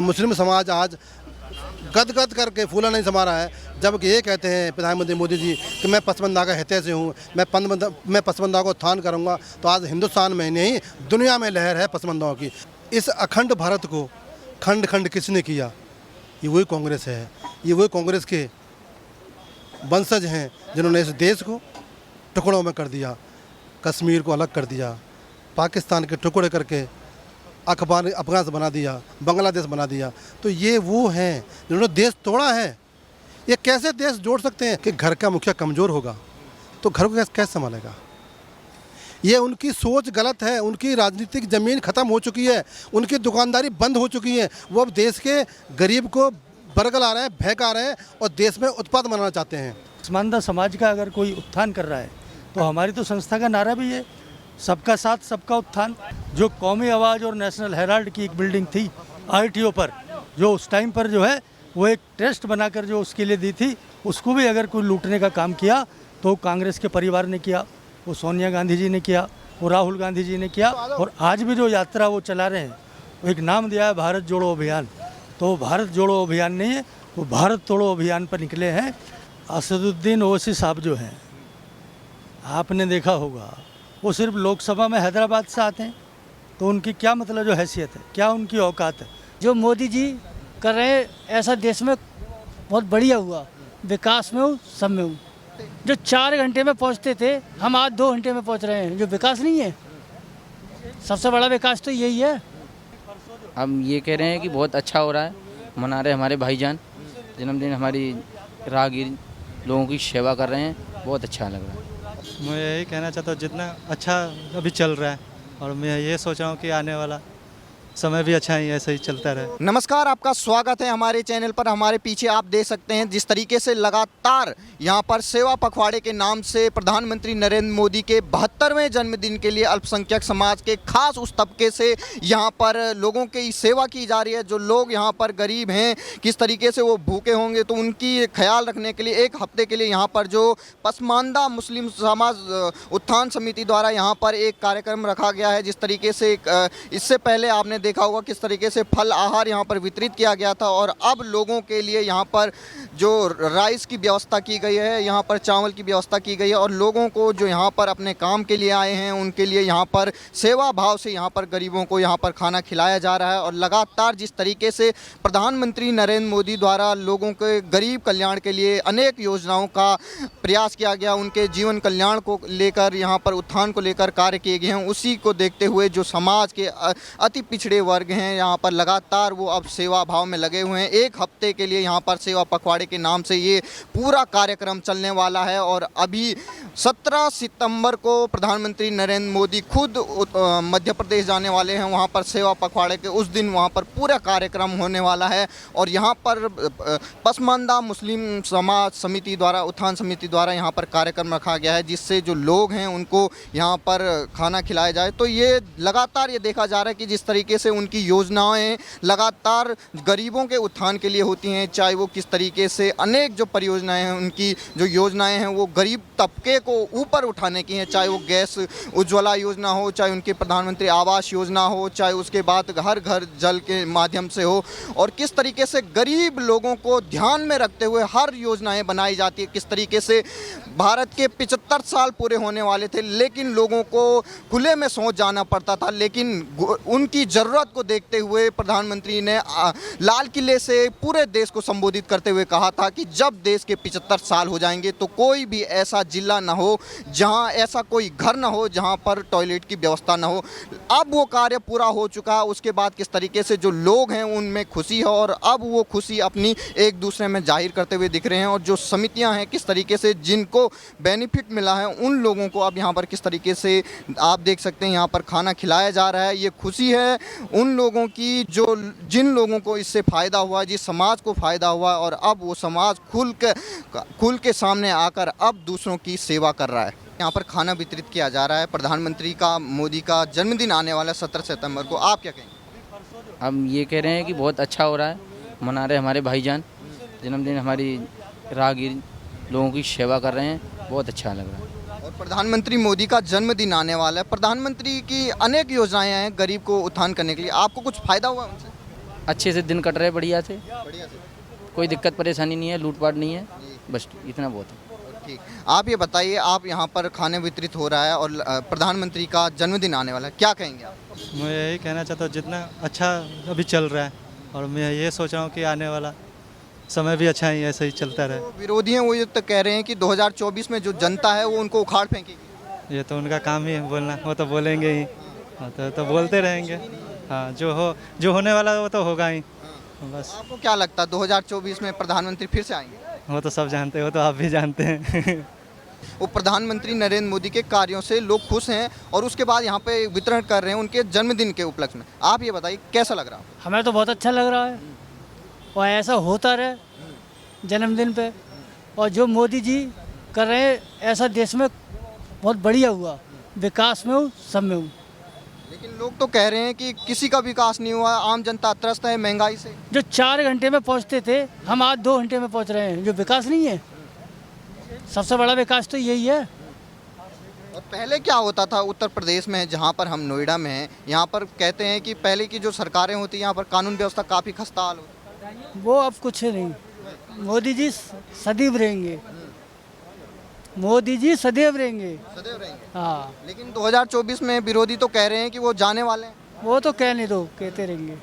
मुस्लिम समाज आज गदगद करके फूला नहीं समा रहा है, जबकि ये कहते हैं प्रधानमंत्री मोदी जी कि मैं पसमानदा का हितैषी से हूँ, मैं पसमानदा को उत्थान करूँगा। तो आज हिंदुस्तान में नहीं दुनिया में लहर है पसमानदाओं की। इस अखंड भारत को खंड खंड किसने किया? ये वही कांग्रेस है। ये वही कांग्रेस के वंशज हैं जिन्होंने इस देश को टुकड़ों में कर दिया, कश्मीर को अलग कर दिया, पाकिस्तान के टुकड़े करके अफगानिस्तान बना दिया, बांग्लादेश बना दिया। तो ये वो हैं जिन्होंने देश तोड़ा है। ये कैसे देश जोड़ सकते हैं कि घर का मुखिया कमज़ोर होगा तो घर को कैसे संभालेगा? ये उनकी सोच गलत है। उनकी राजनीतिक ज़मीन ख़त्म हो चुकी है, उनकी दुकानदारी बंद हो चुकी है। वो अब देश के गरीब को बरगला रहे हैं, बहका रहे हैं और देश में उत्पाद बनाना चाहते हैं। पसमानदा समाज का अगर कोई उत्थान कर रहा है तो हमारी तो संस्था का नारा भी है, सबका साथ सबका उत्थान। जो कौमी आवाज़ और नेशनल हेराल्ड की एक बिल्डिंग थी ITO पर, जो उस टाइम पर जो है वो एक ट्रस्ट बनाकर जो उसके लिए दी थी, उसको भी अगर कोई लूटने का काम किया तो कांग्रेस के परिवार ने किया, वो सोनिया गांधी जी ने किया, वो राहुल गांधी जी ने किया। और आज भी जो यात्रा वो चला रहे हैं, वो एक नाम दिया है भारत जोड़ो अभियान। तो भारत जोड़ो अभियान नहीं है, वो भारत तोड़ो अभियान पर निकले हैं। असदुद्दीन ओवैसी साहब जो हैं, आपने देखा होगा, वो सिर्फ लोकसभा में हैदराबाद से आते हैं, तो उनकी क्या मतलब जो हैसियत है, क्या उनकी औकात है? जो मोदी जी कर रहे हैं ऐसा देश में बहुत बढ़िया हुआ। विकास में हूँ, सब में हूँ। जो 4 घंटे में पहुँचते थे, हम आज 2 घंटे में पहुँच रहे हैं। जो विकास नहीं है, सबसे बड़ा विकास तो यही है। हम ये कह रहे हैं कि बहुत अच्छा हो रहा है, मना रहे हमारे भाईजान जन्मदिन, हमारी राहगीर लोगों की सेवा कर रहे हैं, बहुत अच्छा लग रहा है। मैं यही कहना चाहता हूँ जितना अच्छा अभी चल रहा है, और मैं ये सोच रहा हूँ कि आने वाला समय भी अच्छा ही ऐसे ही चलता रहे। नमस्कार, आपका स्वागत है हमारे चैनल पर। हमारे पीछे आप देख सकते हैं जिस तरीके से लगातार यहाँ पर सेवा पखवाड़े के नाम से प्रधानमंत्री नरेंद्र मोदी के 72वें जन्मदिन के लिए अल्पसंख्यक समाज के खास उस तबके से यहाँ पर लोगों की सेवा की जा रही है। जो लोग यहाँ पर गरीब हैं, किस तरीके से वो भूखे होंगे, तो उनकी ख्याल रखने के लिए 1 हफ्ते के लिए यहाँ पर जो पसमानदा मुस्लिम समाज उत्थान समिति द्वारा यहाँ पर एक कार्यक्रम रखा गया है। जिस तरीके से इससे पहले आपने देखा होगा किस तरीके से फल आहार यहाँ पर वितरित किया गया था, और अब लोगों के लिए यहाँ पर जो राइस की व्यवस्था की गई है, यहाँ पर चावल की व्यवस्था की गई है, और लोगों को जो यहाँ पर अपने काम के लिए आए हैं उनके लिए यहाँ पर सेवा भाव से यहाँ पर गरीबों को यहाँ पर खाना खिलाया जा रहा है। और लगातार जिस तरीके से प्रधानमंत्री नरेंद्र मोदी द्वारा लोगों के गरीब कल्याण के लिए अनेक योजनाओं का प्रयास किया गया, उनके जीवन कल्याण को लेकर, यहाँ पर उत्थान को लेकर कार्य किए गए हैं, उसी को देखते हुए जो समाज के अति पिछड़े वर्ग हैं यहाँ पर लगातार वो अब सेवा भाव में लगे हुए हैं। 1 हफ्ते के लिए यहाँ पर सेवा पखवाड़े के नाम से ये पूरा कार्यक्रम चलने वाला है। और अभी 17 सितंबर को प्रधानमंत्री नरेंद्र मोदी खुद मध्य प्रदेश जाने वाले हैं। वहाँ पर सेवा पखवाड़े के उस दिन वहाँ पर पूरा कार्यक्रम होने वाला है। और यहाँ पर पसमानदा मुस्लिम समाज समिति द्वारा, उत्थान समिति द्वारा यहाँ पर कार्यक्रम रखा गया है, जिससे जो लोग हैं उनको यहाँ पर खाना खिलाया जाए। तो ये लगातार ये देखा जा रहा है कि जिस तरीके से उनकी योजनाएं लगातार गरीबों के उत्थान के लिए होती हैं, चाहे वो किस तरीके से अनेक जो परियोजनाएं हैं, उनकी जो योजनाएं हैं वो गरीब तबके को ऊपर उठाने की हैं, चाहे वो गैस उज्ज्वला योजना हो, चाहे उनकी प्रधानमंत्री आवास योजना हो, चाहे उसके बाद हर घर जल के माध्यम से हो, और किस तरीके से गरीब लोगों को ध्यान में रखते हुए हर योजनाएं बनाई जाती है। किस तरीके से भारत के 75 साल पूरे होने वाले थे, लेकिन लोगों को खुले में शौच जाना पड़ता था, लेकिन उनकी ज़रूरत को देखते हुए प्रधानमंत्री ने लाल किले से पूरे देश को संबोधित करते हुए कहा था कि जब देश के 75 साल हो जाएंगे तो कोई भी ऐसा जिला ना हो जहां, ऐसा कोई घर ना हो जहां पर टॉयलेट की व्यवस्था ना हो। अब वो कार्य पूरा हो चुका है। उसके बाद किस तरीके से जो लोग हैं उनमें खुशी है, और अब वो खुशी अपनी एक दूसरे में जाहिर करते हुए दिख रहे हैं। और जो समितियां हैं, किस तरीके से जिनको बेनिफिट मिला है उन लोगों को अब यहाँ पर किस तरीके से आप देख सकते हैं यहाँ पर खाना खिलाया जा रहा है। ये खुशी है उन लोगों की जो, जिन लोगों को इससे फ़ायदा हुआ, जिस समाज को फ़ायदा हुआ, और अब वो समाज खुल के सामने आकर अब दूसरों की सेवा कर रहा है। यहाँ पर खाना वितरित किया जा रहा है। प्रधानमंत्री का, मोदी का जन्मदिन आने वाला 17 सितंबर को, आप क्या कहेंगे? हम ये कह रहे हैं कि बहुत अच्छा हो रहा है, मना रहे हमारे भाईजान जन्मदिन, हमारी राहगीर लोगों की सेवा कर रहे हैं, बहुत अच्छा लग रहा है। और प्रधानमंत्री मोदी का जन्मदिन आने वाला है। प्रधानमंत्री की अनेक योजनाएं हैं गरीब को उत्थान करने के लिए, आपको कुछ फ़ायदा हुआ उनसे? अच्छे से दिन कट रहे बढ़िया से, बढ़िया से। कोई दिक्कत परेशानी नहीं है, लूटपाट नहीं है, बस इतना बहुत है। ठीक, आप ये बताइए, आप यहाँ पर खाने वितरित हो रहा है और प्रधानमंत्री का जन्मदिन आने वाला है, क्या कहेंगे आप? मैं यही कहना चाहता हूँ जितना अच्छा अभी चल रहा है, और मैं ये सोच रहा हूँ कि आने वाला समय भी अच्छा ही ऐसे ही चलता रहे। तो विरोधी हैं वो ये तो कह रहे हैं कि 2024 में जो जनता है वो उनको उखाड़ फेंकेगी। ये तो उनका काम ही है बोलना, वो तो बोलेंगे ही, हाँ, तो बोलते रहेंगे। हाँ, जो होने वाला है वो तो होगा ही बस। आपको क्या लगता है 2024 में प्रधानमंत्री फिर से आएंगे? वो तो सब जानते हैं, वो तो आप भी जानते हैं। वो प्रधानमंत्री नरेंद्र मोदी के कार्यों से लोग खुश हैं और उसके बाद यहाँ पे वितरण कर रहे हैं उनके जन्मदिन के उपलक्ष्य में। आप ये बताइए कैसा लग रहा है? हमें तो बहुत अच्छा लग रहा है और ऐसा होता रहे जन्मदिन पे, और जो मोदी जी कर रहे हैं ऐसा देश में बहुत बढ़िया हुआ, विकास में हूँ, सब में हूँ। लेकिन लोग तो कह रहे हैं कि किसी का विकास नहीं हुआ, आम जनता त्रस्त है महंगाई से। जो 4 घंटे में पहुँचते थे हम आज 2 घंटे में पहुँच रहे हैं, जो विकास नहीं है। सबसे बड़ा विकास तो यही है। और पहले क्या होता था उत्तर प्रदेश में, जहाँ पर हम नोएडा में हैं, यहाँ पर कहते हैं कि पहले की जो सरकारें होती यहाँ पर कानून व्यवस्था काफ़ी खस्ता हाल होती। वो अब कुछ नहीं, मोदी जी सदैव रहेंगे, मोदी जी सदैव रहेंगे। सदैव रहेंगे। हाँ, लेकिन 2024 में विरोधी तो कह रहे हैं कि वो जाने वाले हैं। वो तो कहने दो, कहते रहेंगे।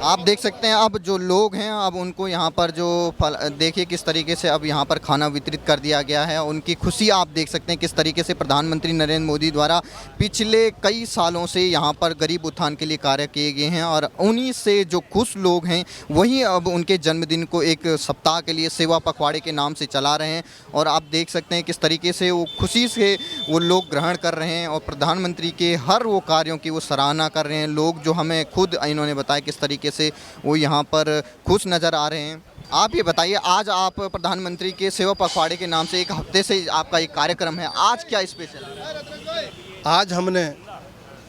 आप देख सकते हैं अब जो लोग हैं अब उनको यहाँ पर जो देखिए किस तरीके से अब यहाँ पर खाना वितरित कर दिया गया है। उनकी खुशी आप देख सकते हैं किस तरीके से प्रधानमंत्री नरेंद्र मोदी द्वारा पिछले कई सालों से यहाँ पर गरीब उत्थान के लिए कार्य किए गए हैं और उन्हीं से जो खुश लोग हैं वही अब उनके जन्मदिन को एक सप्ताह के लिए सेवा पखवाड़े के नाम से चला रहे हैं। और आप देख सकते हैं किस तरीके से वो खुशी से वो लोग ग्रहण कर रहे हैं और प्रधानमंत्री के हर वो कार्यों की वो सराहना कर रहे हैं। लोग जो हमें खुद इन्होंने बताया किस तरीके से वो यहाँ पर खुश नज़र आ रहे हैं। आप ये बताइए, आज आप प्रधानमंत्री के सेवा पखवाड़े के नाम से एक हफ्ते से आपका एक कार्यक्रम है, आज क्या स्पेशल है? आज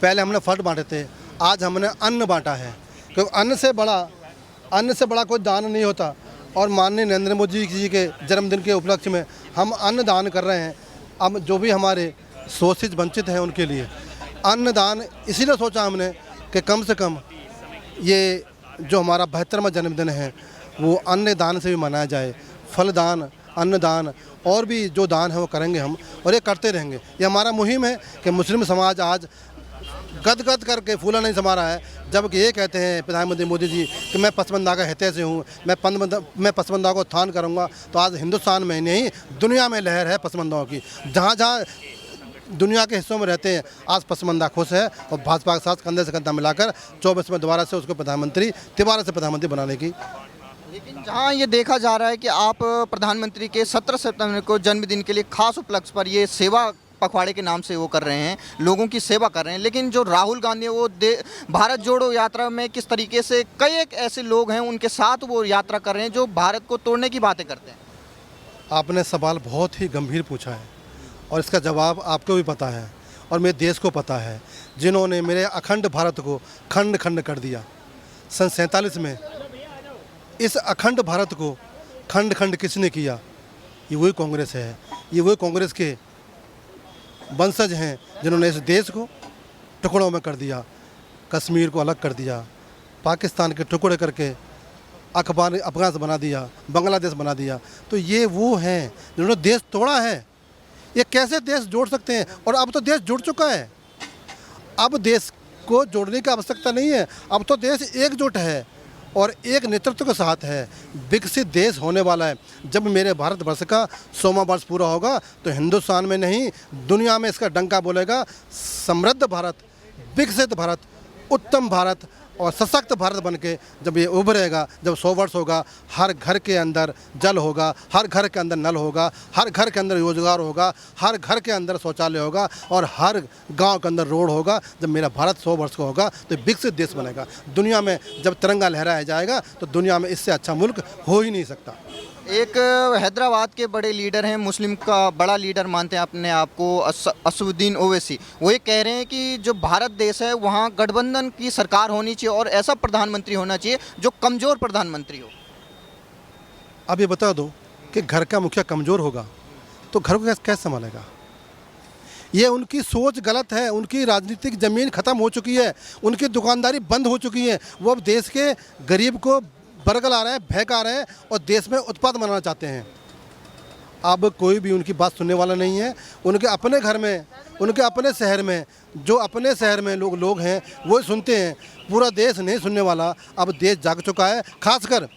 पहले हमने फल बांटे थे, आज हमने अन्न बांटा है, क्योंकि अन्न से बड़ा कोई दान नहीं होता। और माननीय नरेंद्र मोदी जी के जन्मदिन के उपलक्ष्य में हम अन्न दान कर रहे हैं। अब जो भी हमारे शोषित वंचित हैं उनके लिए अन्न दान इसीलिए सोचा हमने कि कम से कम ये जो हमारा 72वां जन्मदिन है वो अन्न दान से भी मनाया जाए। फल दान, अन्न दान और भी जो दान है वो करेंगे हम, और ये करते रहेंगे। ये हमारा मुहिम है कि मुस्लिम समाज आज गदगद करके फूला नहीं समा रहा है। जबकि ये कहते हैं प्रधानमंत्री मोदी जी कि मैं पसमानदा का हितैषी से हूँ, मैं पसमानदा को उत्थान करूँगा, तो आज हिंदुस्तान में नहीं दुनिया में लहर है पसमानदाओं की। जहाँ जहाँ दुनिया के हिस्सों में रहते हैं आज पसमानदा खुश है और भाजपा के साथ कंधे से कंधा मिलाकर 24 में दोबारा से उसको प्रधानमंत्री बनाने की। लेकिन जहाँ ये देखा जा रहा है कि आप प्रधानमंत्री के 17 सितंबर को जन्मदिन के लिए खास उपलक्ष्य पर ये सेवा पखवाड़े के नाम से वो कर रहे हैं, लोगों की सेवा कर रहे हैं। लेकिन जो राहुल गांधी है वो भारत जोड़ो यात्रा में किस तरीके से कई एक ऐसे लोग हैं उनके साथ वो यात्रा कर रहे हैं जो भारत को तोड़ने की बातें करते हैं। आपने सवाल बहुत ही गंभीर पूछा है और इसका जवाब आपको भी पता है और मेरे देश को पता है। जिन्होंने मेरे अखंड भारत को खंड खंड कर दिया सन 47 में, इस अखंड भारत को खंड खंड किसने किया? ये वही कांग्रेस है। ये वही कांग्रेस के वंशज हैं जिन्होंने इस देश को टुकड़ों में कर दिया, कश्मीर को अलग कर दिया, पाकिस्तान के टुकड़े करके अफगानिस्तान बना दिया, बांग्लादेश बना दिया। तो ये वो हैं जिन्होंने देश तोड़ा है। ये कैसे देश जोड़ सकते हैं? और अब तो देश जुड़ चुका है, अब देश को जोड़ने की आवश्यकता नहीं है। अब तो देश एकजुट है और एक नेतृत्व के साथ है, विकसित देश होने वाला है। जब मेरे भारतवर्ष का 100वां वर्ष पूरा होगा तो हिंदुस्तान में नहीं दुनिया में इसका डंका बोलेगा, समृद्ध भारत, विकसित भारत, उत्तम भारत और सशक्त भारत बनके जब ये उभरेगा, जब 100 वर्ष होगा, हर घर के अंदर जल होगा, हर घर के अंदर नल होगा, हर घर के अंदर रोजगार होगा, हर घर के अंदर शौचालय होगा और हर गांव के अंदर रोड होगा। जब मेरा भारत 100 वर्ष का होगा तो विकसित देश बनेगा। दुनिया में जब तिरंगा लहराया जाएगा तो दुनिया में इससे अच्छा मुल्क हो ही नहीं सकता। एक हैदराबाद के बड़े लीडर हैं, मुस्लिम का बड़ा लीडर मानते हैं अपने आप को, असदुद्दीन ओवैसी, वो ये कह रहे हैं कि जो भारत देश है वहाँ गठबंधन की सरकार होनी चाहिए और ऐसा प्रधानमंत्री होना चाहिए जो कमज़ोर प्रधानमंत्री हो। अब ये बता दो कि घर का मुखिया कमज़ोर होगा तो घर को कैसे संभालेगा? ये उनकी सोच गलत है, उनकी राजनीतिक ज़मीन ख़त्म हो चुकी है, उनकी दुकानदारी बंद हो चुकी है। वो अब देश के गरीब को बरगला रहे हैं, बहका रहे हैं और देश में उत्पाद बनाना चाहते हैं। अब कोई भी उनकी बात सुनने वाला नहीं है। उनके अपने घर में, उनके अपने शहर में, जो अपने शहर में लोग हैं वो सुनते हैं, पूरा देश नहीं सुनने वाला। अब देश जाग चुका है, खासकर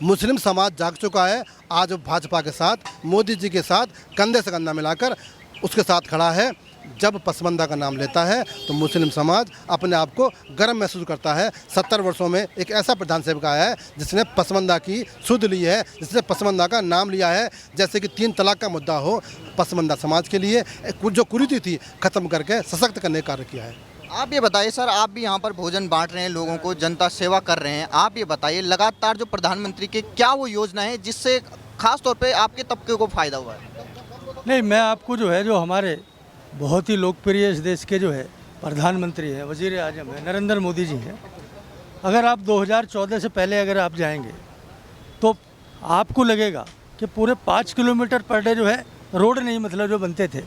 मुस्लिम समाज जाग चुका है। आज भाजपा के साथ, मोदी जी के साथ कंधे से कंधा मिलाकर उसके साथ खड़ा है। जब पसमानदा का नाम लेता है तो मुस्लिम समाज अपने आप को गर्व महसूस करता है। 70 वर्षों में एक ऐसा प्रधान सेवक आया है जिसने पसमानदा की सुध ली है, जिसने पसमानदा का नाम लिया है। जैसे कि 3 तलाक का मुद्दा हो, पसमानदा समाज के लिए जो कुरीति थी ख़त्म करके सशक्त करने का कार्य किया है। आप ये बताइए सर, आप भी यहाँ पर भोजन बांट रहे हैं, लोगों को जनता सेवा कर रहे हैं। आप ये बताइए लगातार जो प्रधानमंत्री के क्या वो योजना है जिससे खास तौर पे आपके तबके को फ़ायदा हुआ है? नहीं, मैं आपको जो है, जो हमारे बहुत ही लोकप्रिय इस देश के जो है प्रधानमंत्री हैं, वज़ीर आज़म हैं, नरेंद्र मोदी जी हैं। अगर आप 2014 से पहले अगर आप जाएंगे तो आपको लगेगा कि पूरे 5 किलोमीटर पर डे जो है रोड नहीं, मतलब जो बनते थे,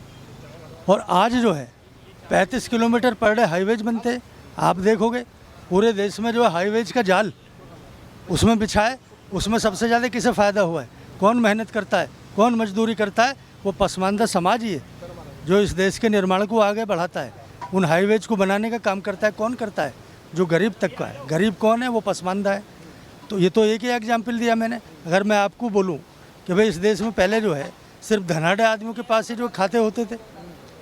और आज जो है 35 किलोमीटर पर डे हाईवेज बनते हैं। आप देखोगे पूरे देश में जो है हाईवेज का जाल उसमें बिछा है, उसमें सबसे ज़्यादा किसे फ़ायदा हुआ है? कौन मेहनत करता है, कौन मजदूरी करता है? वो पसमानदा समाज ही है जो इस देश के निर्माण को आगे बढ़ाता है। उन हाईवेज को बनाने का काम करता है। कौन करता है? जो गरीब तक का है। गरीब कौन है? वो पसमानदा है। तो ये तो एक ही एग्जाम्पल दिया मैंने। अगर मैं आपको बोलूँ कि भाई इस देश में पहले जो है सिर्फ धनाढ़े आदमियों के पास ही जो खाते होते थे,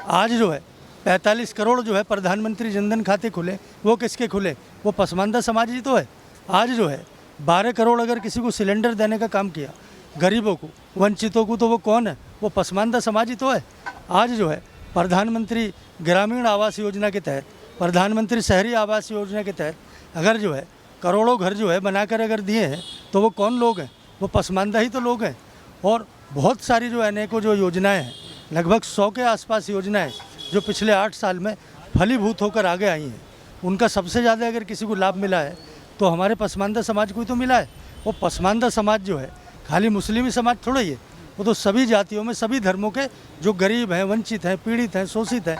आज जो है 45 करोड़ जो है प्रधानमंत्री जनधन खाते खुले, वो किसके खुले? वो पसमानदा समाज ही तो है। आज जो है 12 करोड़ अगर किसी को सिलेंडर देने का काम किया, गरीबों को, वंचितों को, तो वो कौन है? वो पसमानदा समाज ही तो है। आज जो है प्रधानमंत्री ग्रामीण आवास योजना के तहत, प्रधानमंत्री शहरी आवास योजना के तहत अगर जो है करोड़ों घर जो है बनाकर अगर दिए हैं, तो वो कौन लोग हैं? वो पसमानदा ही तो लोग हैं। और बहुत सारी जो अनेकों जो योजनाएं हैं, लगभग 100 के आसपास योजनाएं जो पिछले 8 साल में फलीभूत होकर आगे आई हैं, उनका सबसे ज़्यादा अगर किसी को लाभ मिला है तो हमारे पसमानदा समाज को ही तो मिला है। वो पसमानदा समाज जो है खाली मुस्लिम ही समाज थोड़ा ही है, वो तो सभी जातियों में, सभी धर्मों के जो गरीब हैं, वंचित हैं, पीड़ित हैं, शोषित हैं,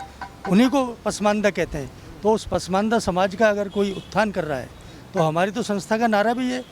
उन्हीं को पसमानदा कहते हैं। तो उस पसमानदा समाज का अगर कोई उत्थान कर रहा है तो हमारी तो संस्था का नारा भी है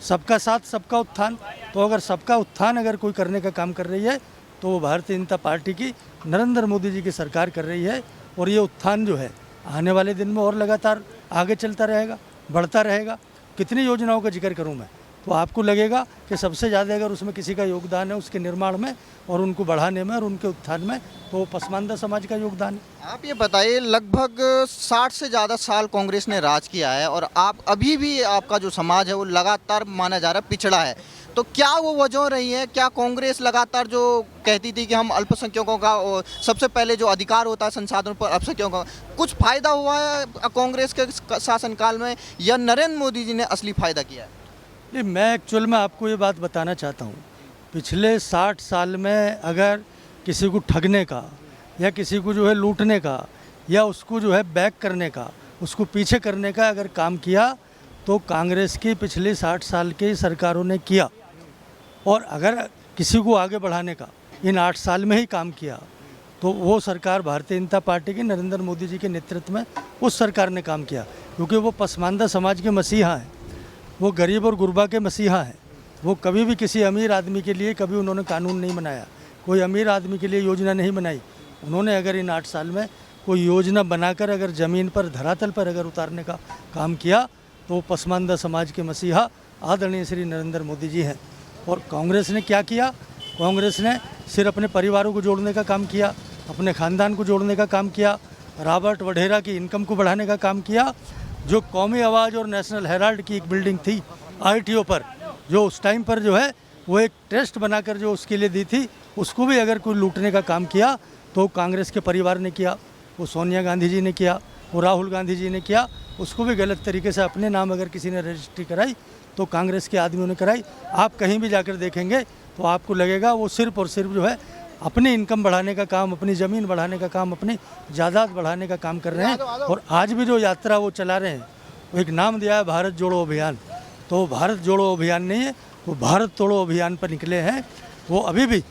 सबका साथ सबका उत्थान। तो अगर सबका उत्थान अगर कोई करने का काम कर रही है तो वो भारतीय जनता पार्टी की, नरेंद्र मोदी जी की सरकार कर रही है। और ये उत्थान जो है आने वाले दिन में और लगातार आगे चलता रहेगा, बढ़ता रहेगा। कितनी योजनाओं का जिक्र करूं मैं, तो आपको लगेगा कि सबसे ज़्यादा अगर उसमें किसी का योगदान है उसके निर्माण में और उनको बढ़ाने में और उनके उत्थान में, तो पसमानदा समाज का योगदान है। आप ये बताइए, लगभग 60 से ज़्यादा साल कांग्रेस ने राज किया है और आप अभी भी आपका जो समाज है वो लगातार माना जा रहा है पिछड़ा है। तो क्या वो वजह रही है? क्या कांग्रेस लगातार जो कहती थी कि हम अल्पसंख्यकों का सबसे पहले जो अधिकार होता है संसाधनों पर अल्पसंख्यकों का, कुछ फ़ायदा हुआ है कांग्रेस के शासनकाल में, या नरेंद्र मोदी जी ने असली फ़ायदा किया है? नहीं, मैं एक्चुअल में आपको ये बात बताना चाहता हूँ, पिछले 60 साल में अगर किसी को ठगने का या किसी को जो है लूटने का या उसको जो है बैक करने का, उसको पीछे करने का अगर काम किया तो कांग्रेस की पिछले 60 साल की सरकारों ने किया। और अगर किसी को आगे बढ़ाने का इन 8 साल में ही काम किया तो वो सरकार भारतीय जनता पार्टी की, नरेंद्र मोदी जी के नेतृत्व में उस सरकार ने काम किया। क्योंकि वो पसमानदा समाज के मसीहा हैं, वो गरीब और गुरबा के मसीहा हैं। वो कभी भी किसी अमीर आदमी के लिए कभी उन्होंने कानून नहीं बनाया, कोई अमीर आदमी के लिए योजना नहीं बनाई। उन्होंने अगर इन 8 साल में कोई योजना बनाकर अगर ज़मीन पर, धरातल पर अगर उतारने का काम किया तो वो पसमानदा समाज के मसीहा आदरणीय श्री नरेंद्र मोदी जी हैं। और कांग्रेस ने क्या किया? कांग्रेस ने सिर्फ अपने परिवारों को जोड़ने का काम किया, अपने ख़ानदान को जोड़ने का काम किया, रॉबर्ट वढेरा की इनकम को बढ़ाने का काम किया। जो कौमी आवाज़ और नेशनल हेराल्ड की एक बिल्डिंग थी ITO पर, जो उस टाइम पर जो है वो एक ट्रस्ट बनाकर जो उसके लिए दी थी, उसको भी अगर कोई लूटने का काम किया तो कांग्रेस के परिवार ने किया, वो सोनिया गांधी जी ने किया, वो राहुल गांधी जी ने किया। उसको भी गलत तरीके से अपने नाम अगर किसी ने रजिस्ट्री कराई तो कांग्रेस के आदमियों ने कराई। आप कहीं भी जाकर देखेंगे तो आपको लगेगा वो सिर्फ और सिर्फ जो है अपनी इनकम बढ़ाने का काम, अपनी ज़मीन बढ़ाने का काम, अपनी जायदाद बढ़ाने का काम कर रहे हैं। और आज भी जो यात्रा वो चला रहे हैं, वो एक नाम दिया है भारत जोड़ो अभियान। तो भारत जोड़ो अभियान नहीं है, वो भारत तोड़ो अभियान पर निकले हैं। वो अभी भी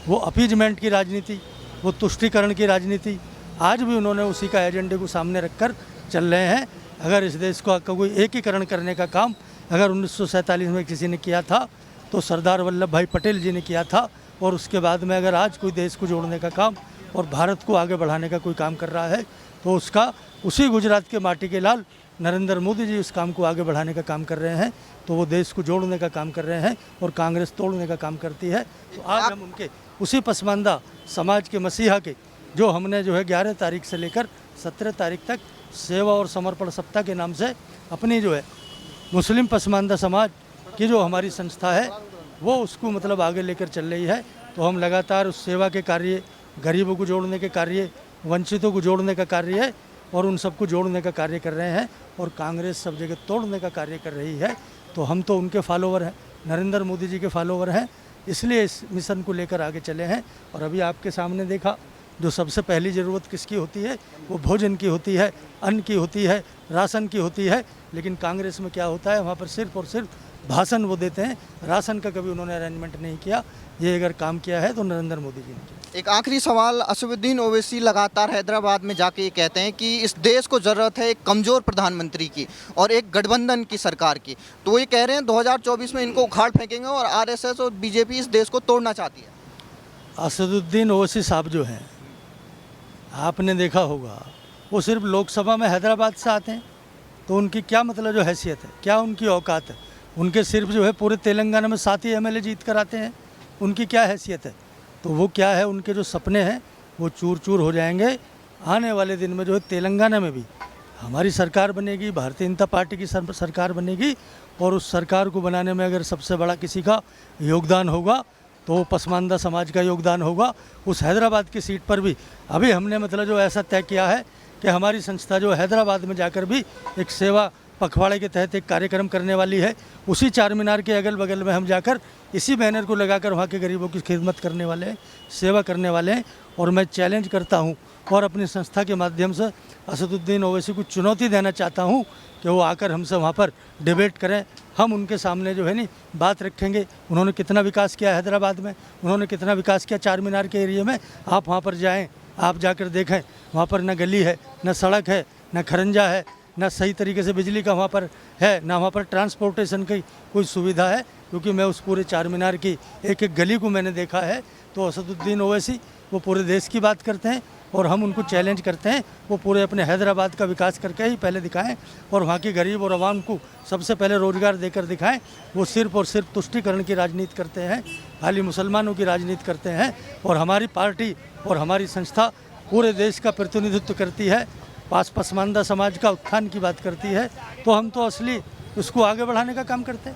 वो अपीजमेंट की राजनीति, वो तुष्टीकरण की राजनीति, आज भी उन्होंने उसी का एजेंडे को सामने रखकर चल रहे हैं। अगर इस देश को कोई एकीकरण करने का काम अगर 1947 में किसी ने किया था तो सरदार वल्लभ भाई पटेल जी ने किया था, और उसके बाद में अगर आज कोई देश को जोड़ने का काम और भारत को आगे बढ़ाने का कोई काम कर रहा है तो उसका उसी गुजरात के माटी के लाल नरेंद्र मोदी जी इस काम को आगे बढ़ाने का काम कर रहे हैं। तो वो देश को जोड़ने का काम कर रहे हैं और कांग्रेस तोड़ने का काम करती है। तो आज हम उनके उसी पसमानदा समाज के मसीहा के जो हमने जो है 11 तारीख से लेकर 17 तारीख तक सेवा और समर्पण सप्ताह के नाम से अपनी जो है मुस्लिम पसमानदा समाज की जो हमारी संस्था है वो उसको मतलब आगे लेकर चल रही है। तो हम लगातार उस सेवा के कार्य, गरीबों को जोड़ने के कार्य, वंचितों को जोड़ने का कार्य है और उन सबको जोड़ने का कार्य कर रहे हैं, और कांग्रेस सब जगह तोड़ने का कार्य कर रही है। तो हम तो उनके फॉलोवर हैं, नरेंद्र मोदी जी के फॉलोवर हैं, इसलिए इस मिशन को लेकर आगे चले हैं। और अभी आपके सामने देखा, जो सबसे पहली ज़रूरत किसकी होती है वो भोजन की होती है, अन्न की होती है, राशन की होती है। लेकिन कांग्रेस में क्या होता है, वहाँ पर सिर्फ और सिर्फ भाषण वो देते हैं, राशन का कभी उन्होंने अरेंजमेंट नहीं किया। ये अगर काम किया है तो नरेंद्र मोदी जी ने किया। एक आखिरी सवाल, असदुद्दीन ओवैसी लगातार हैदराबाद में जाके ये कहते हैं कि इस देश को ज़रूरत है एक कमज़ोर प्रधानमंत्री की और एक गठबंधन की सरकार की। तो ये कह रहे हैं 2024 में इनको उखाड़ फेंकेंगे और आरएसएस और बीजेपी इस देश को तोड़ना चाहती है। असदुद्दीन ओवैसी साहब जो हैं, आपने देखा होगा, वो सिर्फ लोकसभा में हैदराबाद से आते हैं, तो उनकी क्या मतलब जो हैसियत है, क्या उनकी औकात है? उनके सिर्फ जो है पूरे तेलंगाना में 7 ही एमएलए जीत कर आते हैं, उनकी क्या हैसियत है? तो वो क्या है, उनके जो सपने हैं वो चूर चूर हो जाएंगे। आने वाले दिन में जो है तेलंगाना में भी हमारी सरकार बनेगी, भारतीय जनता पार्टी की सरकार बनेगी, और उस सरकार को बनाने में अगर सबसे बड़ा किसी का योगदान होगा तो वो पसमानदा समाज का योगदान होगा। उस हैदराबाद की सीट पर भी अभी हमने मतलब जो ऐसा तय किया है कि हमारी संस्था जो हैदराबाद में जाकर भी एक सेवा पखवाड़े के तहत एक कार्यक्रम करने वाली है। उसी चार मीनार के अगल बगल में हम जाकर इसी बैनर को लगाकर वहाँ के गरीबों की खिदमत करने वाले हैं, सेवा करने वाले हैं। और मैं चैलेंज करता हूँ और अपनी संस्था के माध्यम से असदुद्दीन ओवैसी को चुनौती देना चाहता हूँ कि वो आकर हमसे वहाँ पर डिबेट करें। हम उनके सामने जो है नहीं बात रखेंगे, उन्होंने कितना विकास किया हैदराबाद में, उन्होंने कितना विकास किया चार मीनार के एरिया में। आप वहाँ पर जाएँ, आप जाकर देखें, वहाँ पर न गली है, न सड़क है, न खरंजा है, ना सही तरीके से बिजली का वहाँ पर है, ना वहाँ पर ट्रांसपोर्टेशन की कोई सुविधा है। क्योंकि मैं उस पूरे चार मीनार की एक एक गली को मैंने देखा है। तो असदुद्दीन ओवैसी वो पूरे देश की बात करते हैं और हम उनको चैलेंज करते हैं, वो पूरे अपने हैदराबाद का विकास करके ही पहले दिखाएं और वहाँ के गरीब और आवाम को सबसे पहले रोज़गार देकर दिखाएं। वो सिर्फ और सिर्फ तुष्टिकरण की राजनीति करते हैं, खाली मुसलमानों की राजनीति करते हैं। और हमारी पार्टी और हमारी संस्था पूरे देश का प्रतिनिधित्व करती है, पसमानदा समाज का उत्थान की बात करती है। तो हम तो असली उसको आगे बढ़ाने का काम करते हैं।